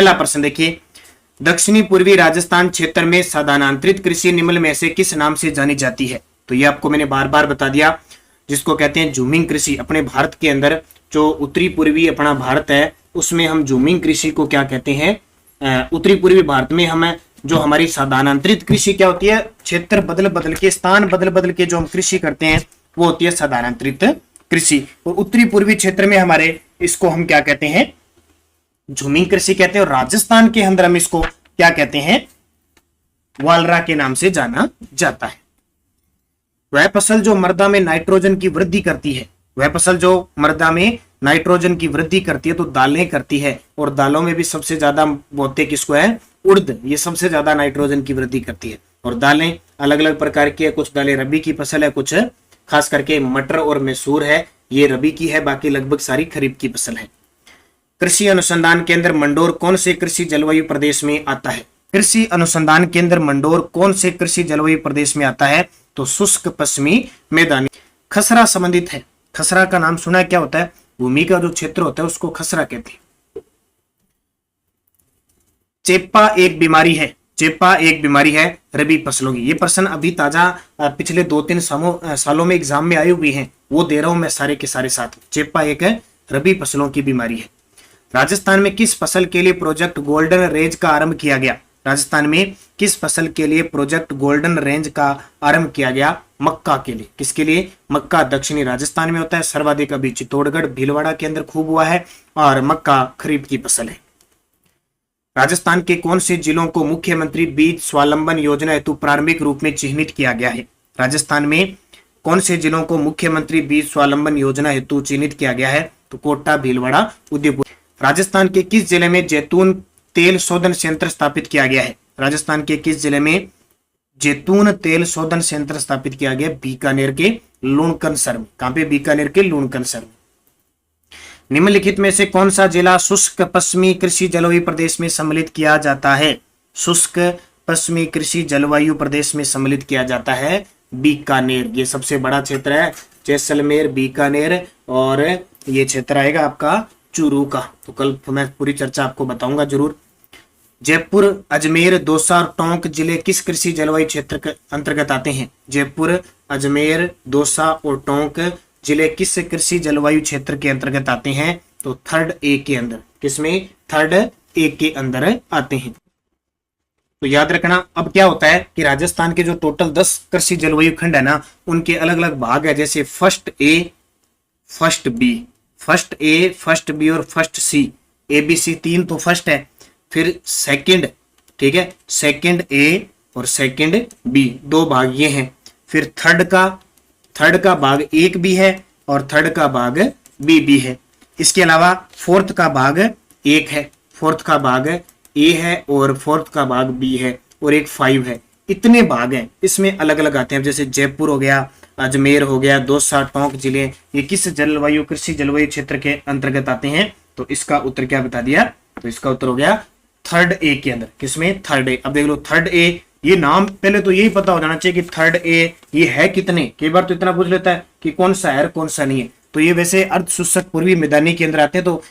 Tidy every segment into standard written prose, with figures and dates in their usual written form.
पहला प्रश्न देखिए, दक्षिणी पूर्वी राजस्थान क्षेत्र में स्थानांतरित कृषि निम्न में से किस नाम से जानी जाती है? तो ये आपको मैंने बार बार बता दिया, जिसको कहते हैं झूमिंग कृषि। अपने भारत के अंदर जो उत्तरी पूर्वी अपना भारत है उसमें हम झूमिंग कृषि को क्या कहते हैं? उत्तरी पूर्वी भारत में हमें जो हमारी स्थानांतरित कृषि क्या होती है? क्षेत्र बदल बदल के, स्थान बदल बदल के जो हम कृषि करते हैं वो होती है स्थानांतरित कृषि। और उत्तरी पूर्वी क्षेत्र में हमारे इसको हम क्या कहते हैं? झूमिंग कृषि कहते हैं। और राजस्थान के अंदर हम इसको क्या कहते हैं? वालरा के नाम से जाना जाता है। वह फसल जो मृदा में नाइट्रोजन की वृद्धि करती है, वह फसल जो मृदा में नाइट्रोजन की वृद्धि करती है तो दालें करती है। और दालों में भी सबसे ज्यादा बोते किसको है? उड़द। ये सबसे ज्यादा नाइट्रोजन की वृद्धि करती है। और दालें अलग अलग प्रकार की है, कुछ दालें रबी की फसल है, कुछ खास करके मटर और मैसूर है ये रबी की है, बाकी लगभग सारी खरीफ की फसल है। कृषि अनुसंधान केंद्र मंडोर कौन से कृषि जलवायु प्रदेश में आता है? कृषि अनुसंधान केंद्र मंडोर कौन से कृषि जलवायु प्रदेश में आता है? तो शुष्क पश्चिमी मैदानी। खसरा संबंधित है। खसरा का नाम सुना है, क्या होता है? भूमि का जो क्षेत्र होता है उसको खसरा कहते हैं। चेपा एक बीमारी है। चेपा एक बीमारी है रबी फसलों की। ये प्रश्न अभी ताजा पिछले 2-3 सालों में एग्जाम में आए हुए हैं, वो दे रहा हूं मैं सारे के सारे साथ। चेपा एक है रबी फसलों की बीमारी है। राजस्थान में किस फसल के लिए प्रोजेक्ट गोल्डन रेंज का आरंभ किया गया? राजस्थान में किस फसल के लिए प्रोजेक्ट गोल्डन रेंज का आरंभ किया गया? मक्का के लिए। किसके लिए? मक्का दक्षिणी राजस्थान में होता है, सर्वाधिक अभी चित्तौड़गढ़ भीलवाड़ा के अंदर खूब हुआ है, और मक्का खरीफ की फसल है। राजस्थान के कौन से जिलों को मुख्यमंत्री बीज स्वावलंबन योजना हेतु प्रारंभिक रूप में चिन्हित किया गया है? राजस्थान में कौन से जिलों को मुख्यमंत्री बीज स्वावलंबन योजना हेतु चिन्हित किया गया है? तो कोटा, भीलवाड़ा, उदयपुर। राजस्थान के किस जिले में जैतून तेल शोधन संयंत्र स्थापित किया गया है? राजस्थान के किस जिले में जैतून तेल शोधन संयंत्र स्थापित किया गया? बीकानेर के लूणकरसर में। कहां पे? बीकानेर के लूणकरसर में। निम्नलिखित में से कौन सा जिला शुष्क पश्चिमी कृषि जलवायु प्रदेश में सम्मिलित किया जाता है? शुष्क पश्चिमी कृषि जलवायु प्रदेश में सम्मिलित किया जाता है बीकानेर। ये सबसे बड़ा क्षेत्र है, जैसलमेर, बीकानेर, और ये क्षेत्र आएगा आपका चूरू का। तो कल मैं पूरी चर्चा आपको बताऊंगा जरूर। जयपुर, अजमेर, दौसा और टोंक जिले किस कृषि जलवायु क्षेत्र के अंतर्गत आते हैं? जयपुर, अजमेर, दौसा और टोंक जिले किस कृषि जलवायु क्षेत्र के अंतर्गत आते हैं? तो थर्ड ए के अंदर। किसमें? थर्ड ए के अंदर आते हैं। तो याद रखना, अब क्या होता है कि राजस्थान के जो टोटल 10 कृषि जलवायु खंड है ना, उनके अलग अलग भाग है। जैसे first A, first B, first A, first B और first C. A B C 3 तो फर्स्ट है, फिर सेकंड, ठीक है, सेकंड ए और सेकंड बी, 2 भाग ये हैं। फिर थर्ड का भाग 1 भी है और थर्ड का भाग बी भी है। इसके अलावा फोर्थ का भाग 1 है, फोर्थ का भाग ए है और फोर्थ का भाग बी है, और एक 5 है। इतने भाग हैं, इसमें अलग अलग आते हैं। जैसे जयपुर हो गया, अजमेर हो गया, दौसा, टोंक जिले, ये किस जलवायु कृषि जलवायु क्षेत्र के अंतर्गत आते हैं? तो इसका उत्तर क्या बता दिया? तो इसका उत्तर हो गया थर्ड ए के अंदर। किसमें? Third A. अब देख लो थर्ड ए, ये नाम पहले तो यही पता हो जाना चाहिए कि थर्ड ए ये है कितने। कई बार तो इतना पूछ लेता है कि कौन सा है कौन सा नहीं है। तो ये वैसे अर्ध शुष्क पूर्वी मैदानी के अंदर आते हैं। तो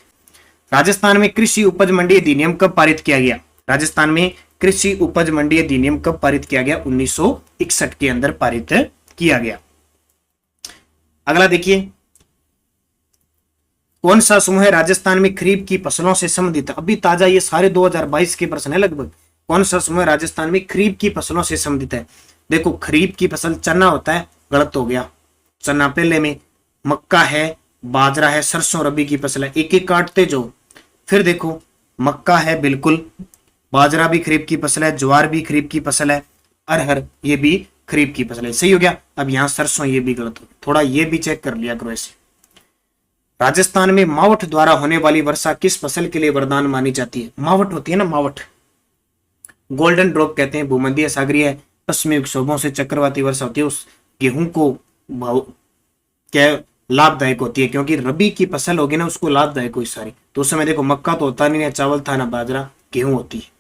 राजस्थान में कृषि उपज मंडी अधिनियम कब पारित किया गया? राजस्थान में कृषि उपज मंडी अधिनियम कब पारित किया गया? 1961 के अंदर पारित किया गया। अगला देखिए, कौन सा समूह राजस्थान में खरीफ की फसलों से संबंधित है? अभी ताजा ये सारे 2022 के प्रश्न है लगभग। कौन सा समूह राजस्थान में खरीफ की फसलों से संबंधित है? देखो, खरीफ की फसल चना होता है, गलत हो गया। चना पहले में, मक्का है, बाजरा है, सरसों रबी की फसल है। एक एक काटते जो। फिर देखो, मक्का है बिल्कुल, बाजरा भी खरीफ की फसल है, ज्वार भी खरीफ की फसल है, अरहर ये भी खरीफ की फसल है। सही हो गया। अब यहाँ सरसों ये भी गलत हो गया, थोड़ा ये भी चेक कर लिया करो ऐसे। राजस्थान में मावठ द्वारा होने वाली वर्षा किस फसल के लिए वरदान मानी जाती है? मावठ होती है ना, मावठ, गोल्डन ड्रॉप कहते हैं। भूमध्य सागरीय पश्चिमी विक्षोभों से चक्रवाती वर्षा होती है, उस गेहूं को क्या लाभदायक होती है, क्योंकि रबी की फसल होगी ना उसको लाभदायक हुई सारी। तो उस समय देखो, मक्का तो होता नहीं, ना चावल था, ना बाजरा, गेहूं होती है।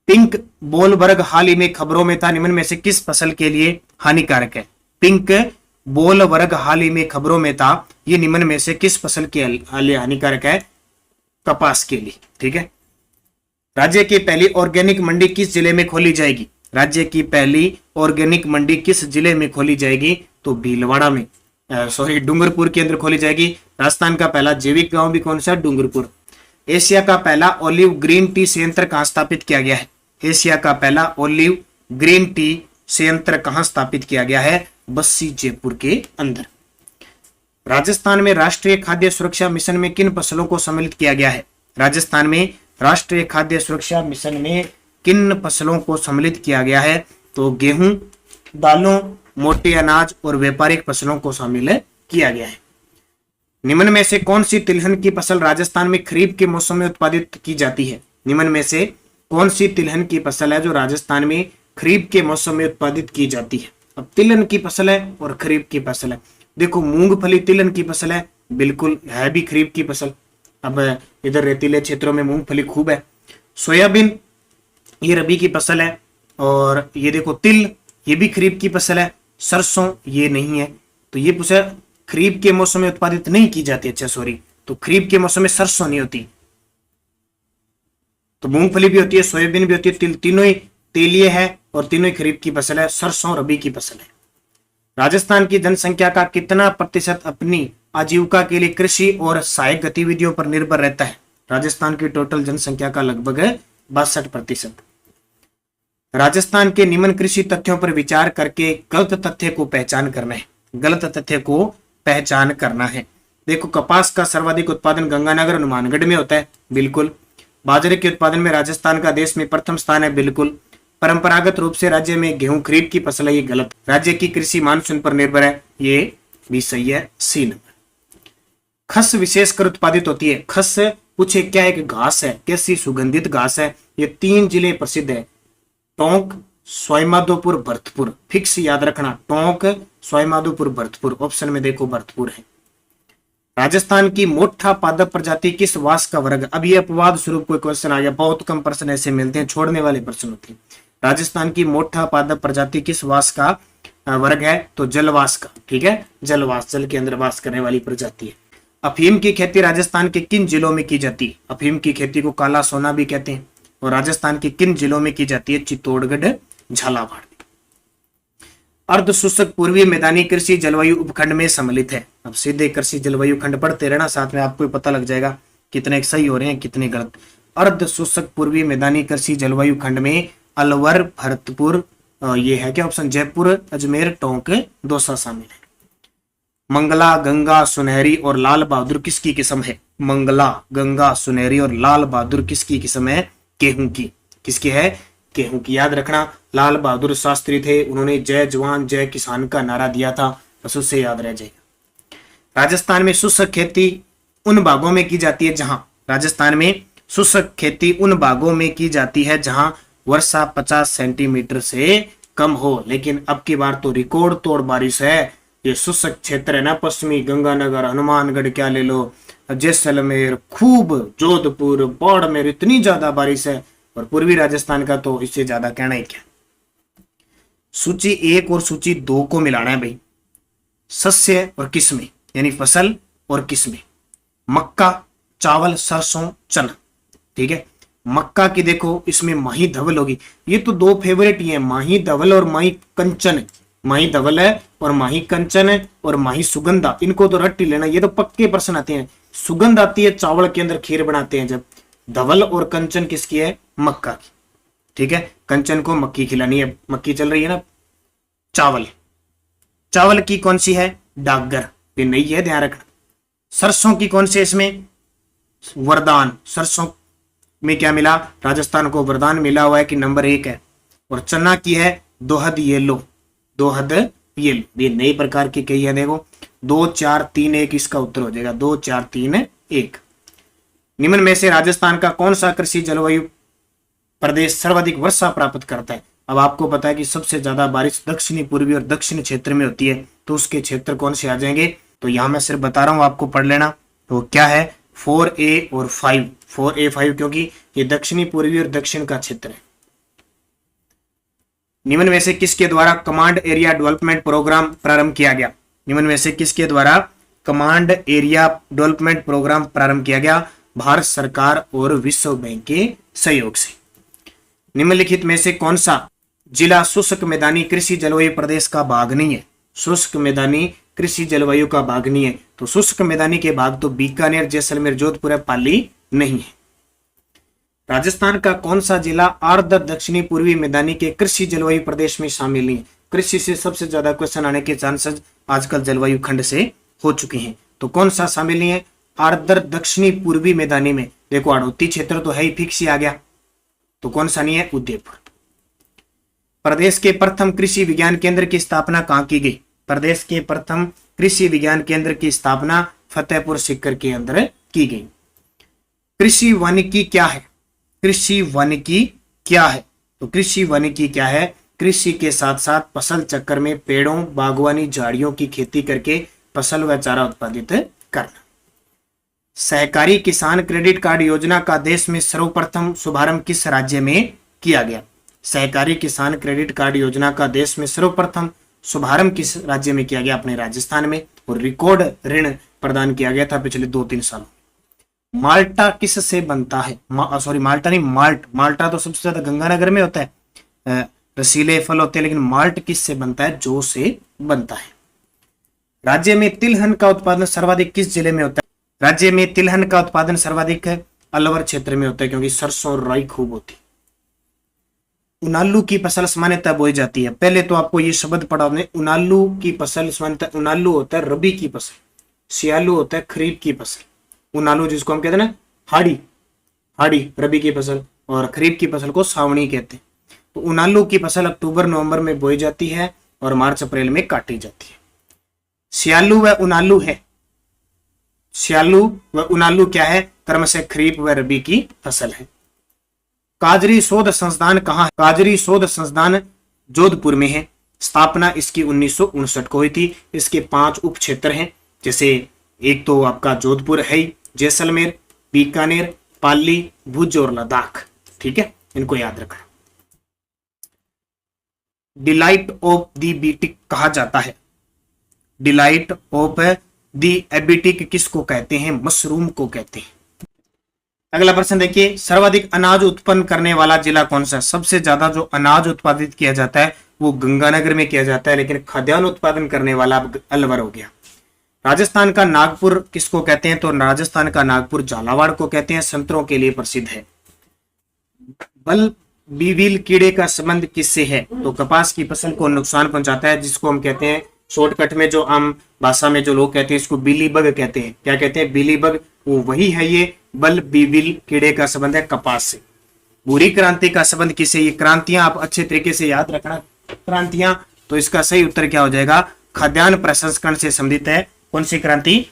पिंक बोलवर्ग हाल ही में खबरों में था, निम्न में से किस फसल के लिए हानिकारक है? पिंक बोलवर्ग हाल ही में खबरों में था, ये निम्न में से किस फसल के लिए हानिकारक है? कपास के लिए। ठीक है, राज्य की पहली ऑर्गेनिक मंडी किस जिले में खोली जाएगी? राज्य की पहली ऑर्गेनिक मंडी किस जिले में खोली जाएगी? तो भीलवाड़ा में, डूंगरपुर के अंदर खोली जाएगी। राजस्थान का पहला जैविक गांव भी कौन सा? डूंगरपुर। एशिया का पहला ऑलिव ग्रीन टी संयंत्र कहां स्थापित किया गया है? एशिया का पहला ऑलिव ग्रीन टी संयंत्र कहां स्थापित किया गया है? बस्सी जयपुर के अंदर। राजस्थान में राष्ट्रीय खाद्य सुरक्षा मिशन में किन फसलों को सम्मिलित किया गया है? राजस्थान में राष्ट्रीय खाद्य सुरक्षा मिशन में किन फसलों को सम्मिलित किया गया है? तो गेहूं, दालों, मोटे अनाज और व्यापारिक फसलों को शामिल किया गया है। निम्न में से कौन सी तिलहन की फसल राजस्थान में खरीफ के मौसम में उत्पादित की जाती है? निम्न में से कौन सी तिलहन की फसल है जो राजस्थान में खरीफ के मौसम में उत्पादित की जाती है? अब तिलहन की फसल है और खरीफ की फसल है। देखो, मूंगफली तिलहन की फसल है, बिल्कुल है भी खरीफ की फसल। अब इधर रेतीले क्षेत्रों में मूंगफली खूब है। सोयाबीन ये रबी की फसल है, और ये देखो तिल ये भी खरीफ की फसल है। सरसों ये नहीं है, तो ये पूछा खरीफ के मौसम में उत्पादित नहीं की जाती। अच्छा सॉरी, तो खरीफ के मौसम में सरसों नहीं होती, तो मूंगफली भी होती है, सोयाबीन भी होती है, तिल, तीनों ही तेलीय है और तीनों ही खरीफ की फसल है। सरसों रबी की फसल है। राजस्थान की जनसंख्या का कितना प्रतिशत अपनी आजीविका के लिए कृषि और सहायक गतिविधियों पर निर्भर रहता है? राजस्थान की टोटल जनसंख्या का लगभग 62%। राजस्थान के निम्न कृषि तथ्यों पर विचार करके गलत तथ्य को पहचान करना है। गलत तथ्य को पहचान करना है। देखो, कपास का सर्वाधिक उत्पादन गंगानगर हनुमानगढ़ में होता है, बिल्कुल। बाजरे के उत्पादन में राजस्थान का देश में प्रथम स्थान है, बिल्कुल। परंपरागत रूप से राज्य में गेहूं खरीफ की फसल है, ये गलत। राज्य की कृषि मानसून पर निर्भर है, ये भी सही है, सी नंबर। खस विशेषकर उत्पादित होती है। खस पूछे क्या एक घास है, कैसी सुगंधित घास है? ये 3 जिले प्रसिद्ध है, टोंक, सवाईमाधोपुर, भरतपुर। फिक्स याद रखना, टोंक, सवाईमाधोपुर, भरतपुर। ऑप्शन में देखो भरतपुर है। राजस्थान की मोठा पादप प्रजाति किस वास का वर्ग? अब ये अपवाद स्वरूप कोई क्वेश्चन आ गया, बहुत कम प्रश्न ऐसे मिलते हैं, छोड़ने वाले प्रश्न होते हैं। राजस्थान की मोठा पादप प्रजाति किस वास का वर्ग है? तो जलवास का। ठीक है, जलवास, जल के अंदर वास करने वाली प्रजाति है। अफीम की खेती राजस्थान के किन जिलों में की जाती है? अफीम की खेती को काला सोना भी कहते हैं, और राजस्थान के किन जिलों में की जाती है? चित्तौड़गढ़, झालावाड़। अर्ध शुष्क पूर्वी मैदानी कृषि जलवायु उपखंड में सम्मिलित है। अब सीधे कृषि जलवायु खंड पढ़ते रहना, साथ में आपको पता लग जाएगा कितने सही हो रहे हैं कितने गलत। अर्ध शुष्क पूर्वी मैदानी कृषि जलवायु खंड में अलवर, भरतपुर, ये है क्या ऑप्शन? जयपुर, अजमेर, टोंक, दौसा शामिल है। मंगला, गंगा, सुनहरी और लाल बहादुर किसकी किस्म है? मंगला, गंगा, सुनहरी और लाल बहादुर किसकी किस्म है? गेहूं की। किसकी है? गेहूं की। याद रखना, लाल बहादुर शास्त्री थे, उन्होंने जय जवान जय किसान का नारा दिया था, बस उससे याद रह जाएगा। राजस्थान में शुष्क खेती उन भागों में की जाती है जहां, राजस्थान में शुष्क खेती उन भागों में की जाती है जहां वर्षा 50 सेंटीमीटर से कम हो। लेकिन अब की बार तो रिकॉर्ड तोड़ बारिश है। ये शुष्क क्षेत्र है ना, पश्चिमी गंगानगर, हनुमानगढ़ क्या ले लो, जैसलमेर, खूब जोधपुर, बाड़मेर, इतनी ज्यादा बारिश है। और पूर्वी राजस्थान का तो इससे ज्यादा कहना ही क्या। सूची 1 और सूची 2 को मिलाना है भाई। सस्य और किस्में, यानी फसल और किस्में। मक्का, चावल, सरसों, चना। ठीक है, मक्का की देखो इसमें माही धवल होगी। ये तो 2 फेवरेट ही है, माही धवल और माही कंचन। माही धवल है और माही कंचन है और माही सुगंधा, इनको तो रट ही लेना, ये तो पक्के प्रश्न आते हैं। सुगंध आती है चावल के अंदर खीर बनाते हैं जब। धवल और कंचन किसकी है? मक्का की। ठीक है, कंचन को मक्की खिलानी है, मक्की चल रही है ना। चावल, चावल की कौन सी है? डागर, ये नहीं है, ध्यान रखना। सरसों की कौन सी? इसमें वरदान। सरसों में क्या मिला? राजस्थान को वरदान मिला हुआ है कि नंबर 1 है। और चना की है दोहद येलो, दोहद येलो। ये नई प्रकार की कही है, देखो 2 4 3 1 इसका उत्तर हो जाएगा, 2 4 3 1। निम्न में से राजस्थान का कौन सा कृषि जलवायु प्रदेश सर्वाधिक वर्षा प्राप्त करता है? अब आपको पता है कि सबसे ज्यादा बारिश दक्षिणी पूर्वी और दक्षिण क्षेत्र में होती है, तो उसके क्षेत्र कौन से आ जाएंगे? तो यहां मैं सिर्फ बता रहा हूं, आपको पढ़ लेना। तो क्या है? 4A और 5, 4A 5, क्योंकि ये दक्षिणी पूर्वी और दक्षिण का क्षेत्र है। निम्न में से किसके द्वारा कमांड एरिया डेवलपमेंट प्रोग्राम प्रारंभ किया गया? निम्न में से किसके द्वारा कमांड एरिया डेवलपमेंट प्रोग्राम प्रारंभ किया गया? भारत सरकार और विश्व बैंक के सहयोग से। निम्नलिखित में से कौन सा जिला शुष्क मैदानी कृषि जलवायु प्रदेश का भाग नहीं है? शुष्क मैदानी कृषि जलवायु का भाग नहीं है। तो शुष्क मैदानी के भाग तो बीकानेर, जैसलमेर, जोधपुर है, पाली नहीं है। राजस्थान का कौन सा जिला आर्द्र दक्षिणी पूर्वी मैदानी के कृषि जलवायु प्रदेश में शामिल नहीं है? कृषि से सबसे ज्यादा क्वेश्चन आने के चांसेस आजकल जलवायु खंड से हो चुके हैं। तो कौन सा शामिल नहीं है? आर्द्र दक्षिणी पूर्वी मैदानी में। देखो हाड़ौती क्षेत्र तो है ही, फिक्स ही आ गया। तो कौन सा नहीं है? उदयपुर। प्रदेश के प्रथम कृषि विज्ञान केंद्र की स्थापना कहाँ की गई? प्रदेश के प्रथम कृषि विज्ञान केंद्र की स्थापना फतेहपुर सीकर के अंदर की गई। कृषि वानिकी क्या है? कृषि वानिकी क्या है? तो कृषि वानिकी क्या है? कृषि के साथ साथ फसल चक्र में पेड़ों, बागवानी, झाड़ियों की खेती करके फसल व चारा उत्पादित करना। सहकारी किसान क्रेडिट कार्ड योजना का देश में सर्वप्रथम शुभारंभ किस राज्य में किया गया? सहकारी किसान क्रेडिट कार्ड योजना का देश में सर्वप्रथम शुभारंभ किस राज्य में किया गया? अपने राजस्थान में। और रिकॉर्ड ऋण प्रदान किया गया था पिछले 2-3 सालों। माल्टा किस से बनता है? सॉरी माल्टा नहीं, माल्ट। माल्टा तो सबसे ज्यादा गंगानगर में होता है, रसीले फल होते हैं, लेकिन माल्ट किस से बनता है? जौ से बनता है। राज्य में तिलहन का उत्पादन सर्वाधिक किस जिले में होता है? राज्य में तिलहन का उत्पादन सर्वाधिक अलवर क्षेत्र में होता है, क्योंकि सरसों और राई खूब होती है। उनालू की फसल सामान्यतः बोई जाती है। पहले तो आपको ये शब्द पढ़ा आपने, उनालू की फसल सामान्यतः, उनालू होता है रबी की फसल, सियालू होता है खरीफ की फसल। उनालू जिसको हम कहते हैं ना हाड़ी, हाड़ी रबी की फसल, और खरीफ की फसल को सावणी कहते हैं। तो उनालू की फसल अक्टूबर-नवंबर में बोई जाती है और मार्च-अप्रैल में काटी जाती है। सियालू व उनालू है, सियालू व उनालू क्या है? क्रमशः खरीफ व रबी की फसल है। काजरी शोध संस्थान कहाँ है? काजरी शोध संस्थान जोधपुर में है। स्थापना इसकी 1959 को हुई थी। इसके 5 उप क्षेत्र हैं, जैसे एक तो आपका जोधपुर है, जैसलमेर, बीकानेर, पाली, भुज और लद्दाख। ठीक है, इनको याद रखना। डिलाइट ऑफ दी बीटिक कहा जाता है? डिलाइट ऑफ दी एबिटिक किसको कहते हैं? मशरूम को कहते हैं। अगला प्रश्न देखिए, सर्वाधिक अनाज उत्पन्न करने वाला जिला कौन सा? सबसे ज्यादा जो अनाज उत्पादित किया जाता है वो गंगानगर में किया जाता है, लेकिन खाद्यान्न उत्पादन करने वाला अलवर हो गया। राजस्थान का नागपुर किसको कहते हैं? तो राजस्थान का नागपुर झालावाड़ को कहते हैं। संतरों के लिए प्रसिद्ध है। बल बीविल कीड़े का संबंध किससे है? तो कपास की फसल को नुकसान पहुंचाता है, जिसको हम कहते हैं शॉर्टकट में, जो आम भाषा में जो लोग कहते हैं इसको बिली बग कहते हैं। क्या कहते हैं? बिली बग। वो वही है, ये बल बीविल कीड़े का संबंध है कपास से। भूरी क्रांति का संबंध किससे? ये क्रांतियां आप अच्छे तरीके से याद रखना, क्रांतियां। तो इसका सही उत्तर क्या हो जाएगा? खाद्यान्न प्रसंस्करण से संबंधित है। कौन सी क्रांति?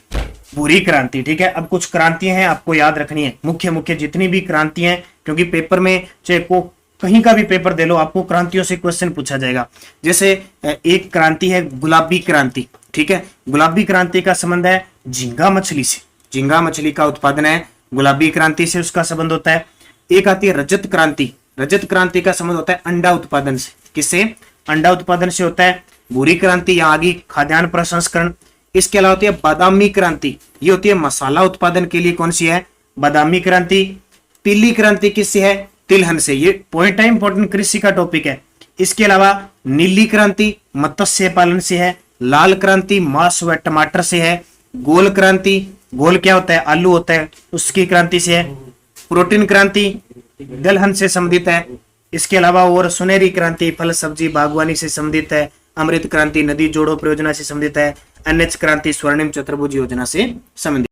भूरी क्रांति। ठीक है, अब कुछ क्रांतियां हैं आपको याद रखनी है, मुख्य मुख्य जितनी भी क्रांतियां हैं, क्योंकि पेपर में चाहे को कहीं का भी पेपर दे लो, आपको क्रांतियों से क्वेश्चन पूछा जाएगा। जैसे एक क्रांति है गुलाबी क्रांति। ठीक है, गुलाबी क्रांति का संबंध है झींगा मछली से। झींगा मछली का उत्पादन है गुलाबी क्रांति से, उसका संबंध होता है। एक आती है रजत क्रांति। रजत क्रांति का संबंध होता है अंडा उत्पादन से। किससे? अंडा उत्पादन से होता है। भूरी क्रांति या आगे खाद्यान्न प्रसंस्करण। इसके अलावा होती है बादामी क्रांति, ये होती है मसाला उत्पादन के लिए। कौन सी है? बादामी क्रांति। पीली क्रांति किससे है? तिलहन से। ये पॉइंट है, इंपॉर्टेंट कृषि का टॉपिक है। इसके अलावा नीली क्रांति मत्स्य पालन से है। लाल क्रांति मांस व टमाटर से है। गोल क्रांति, गोल क्या होता है? आलू होता है, उसकी क्रांति से है। प्रोटीन क्रांति दलहन से संबंधित है। इसके अलावा और सुनहरी क्रांति फल सब्जी बागवानी से संबंधित है। अमृत क्रांति नदी जोड़ो परियोजना से संबंधित है। एनएच क्रांति स्वर्णिम चतुर्भुज योजना से संबंधित।